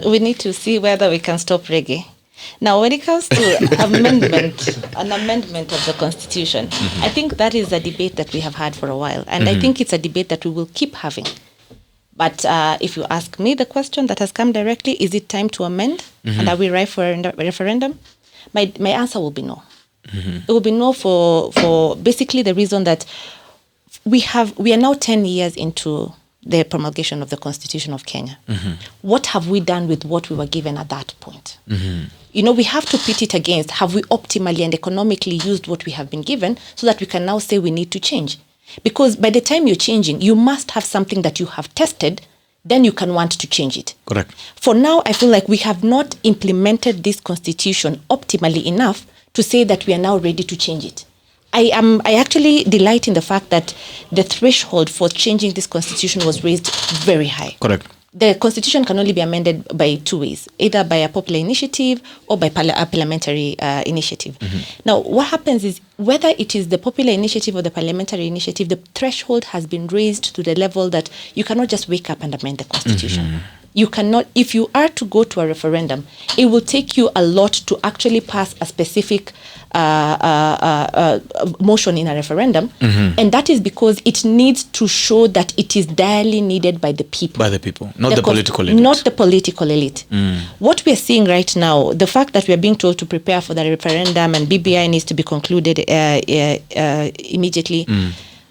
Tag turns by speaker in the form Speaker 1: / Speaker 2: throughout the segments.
Speaker 1: We need to see whether we can stop reggae. Now, when it comes to an amendment of the Constitution, I think that is a debate that we have had for a while. And I think it's a debate that we will keep having. But if you ask me the question that has come directly, is it time to amend? And are we ripe for a referendum? My answer will be no. It will be no for basically the reason that we are now 10 years into the promulgation of the Constitution of Kenya. What have we done with what we were given at that point? We have to pit it against, have we optimally and economically used what we have been given so that we can now say we need to change? Because by the time you're changing, you must have something that you have tested, then you can want to change it.
Speaker 2: Correct.
Speaker 1: For now, I feel like we have not implemented this Constitution optimally enough to say that we are now ready to change it. I actually delight in the fact that the threshold for changing this Constitution was raised very high.
Speaker 2: Correct.
Speaker 1: The Constitution can only be amended by two ways, either by a popular initiative or by a parliamentary initiative. Now, what happens is, whether it is the popular initiative or the parliamentary initiative, the threshold has been raised to the level that you cannot just wake up and amend the Constitution. You cannot, if you are to go to a referendum, it will take you a lot to actually pass a specific motion in a referendum. And that is because it needs to show that it is direly needed by the people.
Speaker 2: By the people, not the political elite.
Speaker 1: Not the political elite. What we are seeing right now, the fact that we are being told to prepare for the referendum and BBI needs to be concluded immediately,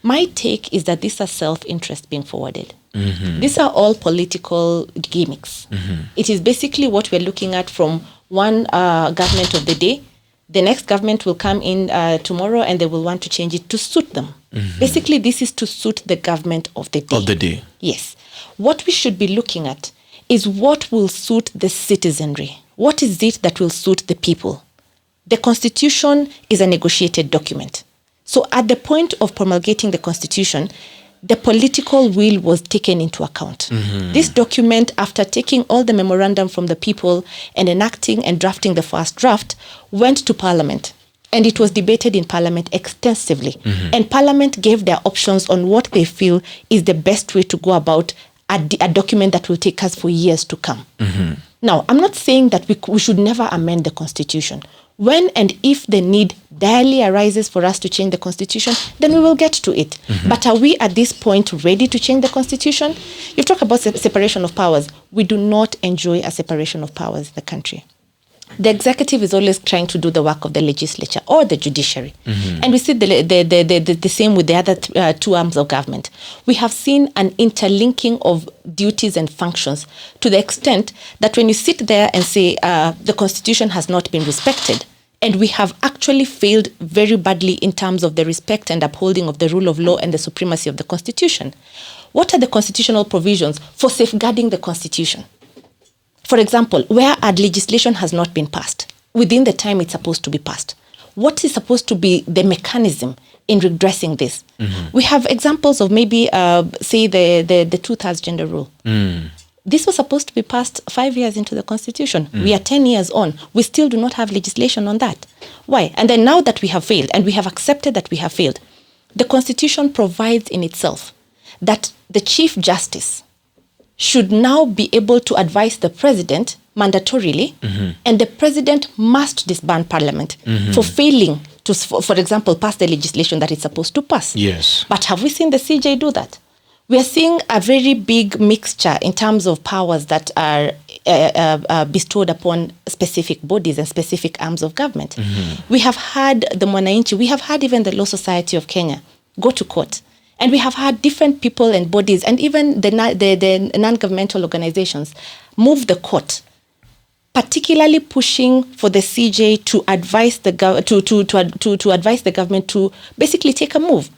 Speaker 1: my take is that these are self-interest being forwarded. These are all political gimmicks. It is basically what we're looking at from one government of the day. The next government will come in tomorrow and they will want to change it to suit them. Basically, this is to suit the government of the day.
Speaker 2: Of the day.
Speaker 1: Yes. What we should be looking at is what will suit the citizenry. What is it that will suit the people? The Constitution is a negotiated document. So at the point of promulgating the Constitution, the political will was taken into account. This document, after taking all the memorandum from the people and enacting and drafting the first draft, went to Parliament. And it was debated in Parliament extensively. And Parliament gave their options on what they feel is the best way to go about a document that will take us for years to come. Now, I'm not saying that we should never amend the Constitution. When and if the need direly arises for us to change the Constitution, then we will get to it. But are we at this point ready to change the Constitution? You talk about separation of powers. We do not enjoy a separation of powers in the country. The executive is always trying to do the work of the legislature or the judiciary. And we see the same with the other two arms of government. We have seen an interlinking of duties and functions to the extent that when you sit there and say the Constitution has not been respected, and we have actually failed very badly in terms of the respect and upholding of the rule of law and the supremacy of the Constitution. What are the constitutional provisions for safeguarding the Constitution? For example, where a legislation has not been passed within the time it's supposed to be passed, what is supposed to be the mechanism in redressing this? We have examples of maybe, say, the two-thirds gender rule. This was supposed to be passed 5 years into the Constitution. We are 10 years on. We still do not have legislation on that. Why? And then now that we have failed, and we have accepted that we have failed, the Constitution provides in itself that the Chief Justice should now be able to advise the president mandatorily, and the president must disband Parliament for failing to, for example, pass the legislation that it's supposed to pass.
Speaker 2: Yes.
Speaker 1: But have we seen the CJ do that? We are seeing a very big mixture in terms of powers that are bestowed upon specific bodies and specific arms of government. We have had the Mwananchi, we have had even the Law Society of Kenya go to court. And we have had different people and bodies and even the non-governmental organizations move the court, particularly pushing for the CJ to advise the advise the government to basically take a move.